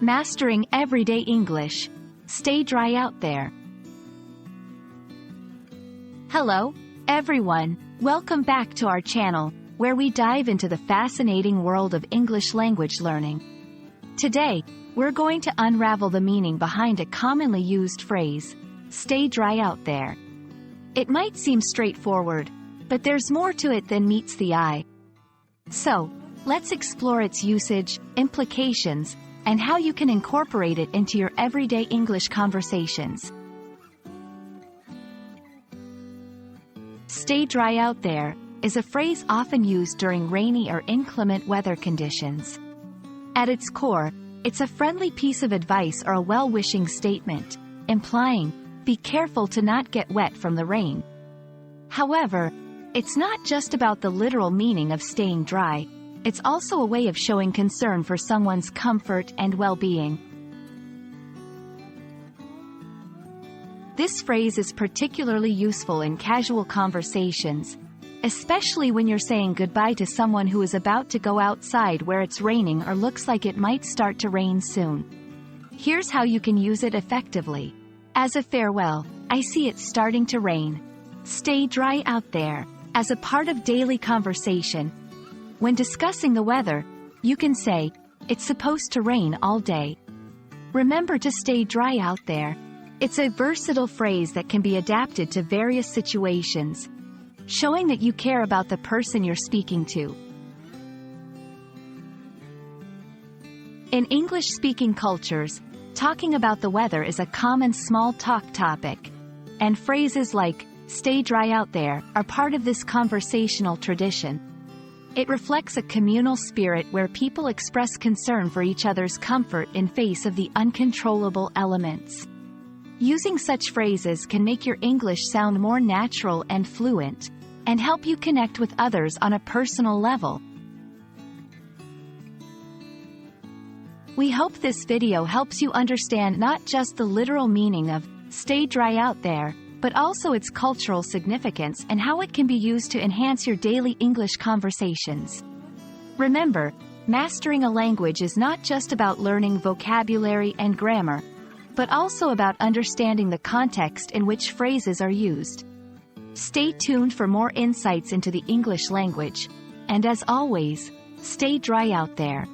Mastering everyday English. Stay dry out there. Hello, everyone. Welcome back to our channel, where we dive into the fascinating world of English language learning. Today, we're going to unravel the meaning behind a commonly used phrase, stay dry out there. It might seem straightforward, but there's more to it than meets the eye. So, let's explore its usage, implications, and how you can incorporate it into your everyday English conversations. Stay dry out there is a phrase often used during rainy or inclement weather conditions. At its core, it's a friendly piece of advice or a well-wishing statement, implying, be careful to not get wet from the rain. However, it's not just about the literal meaning of staying dry. It's also a way of showing concern for someone's comfort and well-being. This phrase is particularly useful in casual conversations, especially when you're saying goodbye to someone who is about to go outside where it's raining or looks like it might start to rain soon. Here's how you can use it effectively. As a farewell, I see it's starting to rain. Stay dry out there. As a part of daily conversation, when discussing the weather, you can say, it's supposed to rain all day. Remember to stay dry out there. It's a versatile phrase that can be adapted to various situations, showing that you care about the person you're speaking to. In English-speaking cultures, talking about the weather is a common small talk topic, and phrases like, stay dry out there, are part of this conversational tradition. It reflects a communal spirit where people express concern for each other's comfort in face of the uncontrollable elements. Using such phrases can make your English sound more natural and fluent, and help you connect with others on a personal level. We hope this video helps you understand not just the literal meaning of stay dry out there, but also its cultural significance and how it can be used to enhance your daily English conversations. Remember, mastering a language is not just about learning vocabulary and grammar, but also about understanding the context in which phrases are used. Stay tuned for more insights into the English language, and as always, stay dry out there.